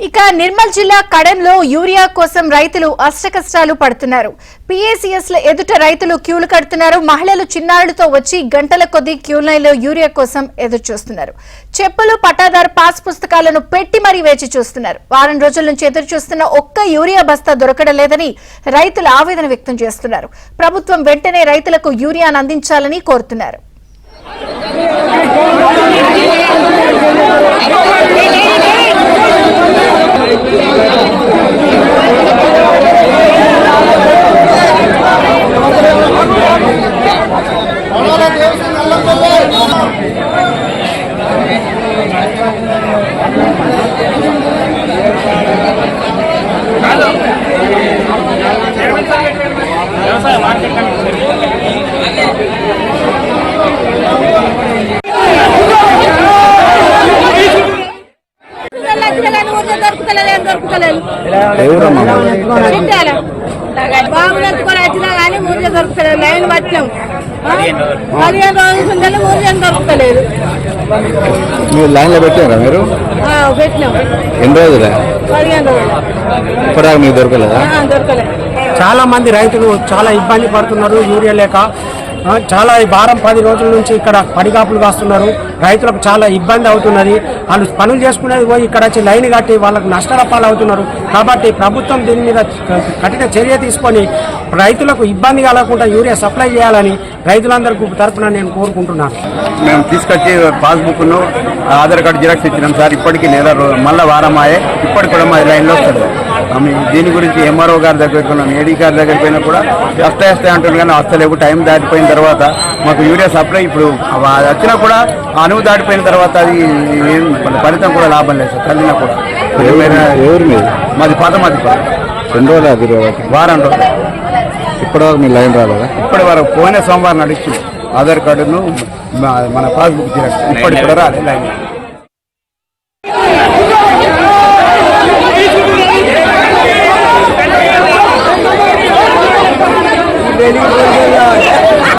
ఇక నిర్మల్ జిల్లా కడెంలో యూరియా కోసం రైతులు అష్టకష్టాలు పడుతున్నారు. పిఏసిఎస్ ల ఎదుట రైతులు క్యూలు కడుతున్నారు. మహిళలు చిన్నారులతో వచ్చి గంటల కొద్దీ క్యూ లైన్లో యూరియా కోసం ఎదురు చూస్తున్నారు. చెప్పులు, పట్టాదారు పాస్ పుస్తకాలను పెట్టి మరీ వేచి చూస్తున్నారు. వారం రోజుల నుంచి ఎదురు చూస్తున్న ఒక్క యూరియా బస్తా దొరకడం లేదని రైతులు ఆవేదన వ్యక్తం చేస్తున్నారు. ప్రభుత్వం వెంటనే రైతులకు యూరియాను అందించాలని కోరుతున్నారు. బాగున్నా కానీ ఊరిలో దొరుకుతలేదు. లైన్ వచ్చాం 15 రోజులు ఊరిలో దొరుకుతలేదు. మీరు లైన్ లో పెట్టారా? మీరు పెట్టినాం. ఎన్ని రోజులే? 15 రోజులు. ఇప్పుడు మీకు దొరకలేదా? దొరకలేదు. చాలా మంది రైతులు చాలా ఇబ్బంది పడుతున్నారు. యూరియా లేక చాలా వారం 10 రోజుల నుంచి ఇక్కడ పడిగాపులు కాస్తున్నారు. రైతులకు చాలా ఇబ్బంది అవుతున్నది. వాళ్ళు పనులు చేసుకునేది పోయి ఇక్కడ వచ్చి లైన్ కట్టి వాళ్ళకు నష్టాల పాలు అవుతున్నారు. కాబట్టి ప్రభుత్వం దీని మీద కఠిన చర్య తీసుకొని రైతులకు ఇబ్బంది కలగకుండా యూరియా సప్లై చేయాలని రైతులందరికీ తరఫున నేను కోరుకుంటున్నాను. మేము తీసుకొచ్చి పాస్బుక్ను ఆధార్ కార్డు జిరాక్స్ ఇచ్చినాం సార్. ఇప్పటికీ మళ్ళీ వారం అయ్యే ఇప్పటికి కూడా మా లైన్లో వస్తుంది. దీని గురించి ఎంఆర్ఓ గారి దగ్గరికి ఉన్నాం, ఏడీ గారి దగ్గరికి పోయినా కూడా వస్తాయి అంటున్నారు కానీ వస్తలేవు. టైం దాటిపోయిన తర్వాత మాకు యూరియా సప్లై ఇప్పుడు వచ్చినా కూడా అనువు దాటిపోయిన తర్వాత అది ఫలితం కూడా లాభం లేదు సార్. చల్లినా కూడా ఎవరు మీద మాది పాత మాది రెండు రోజులు వారం రోజులు ఇప్పటి వరకు మీ లైన్ రాలేదా? ఇప్పటి వరకు పోయిన సోమవారం నడిచి ఆధార్ కార్డును మన పాస్బుక్ జిరాక్స్ ఇప్పటికి కూడా రాలేదు లైన్.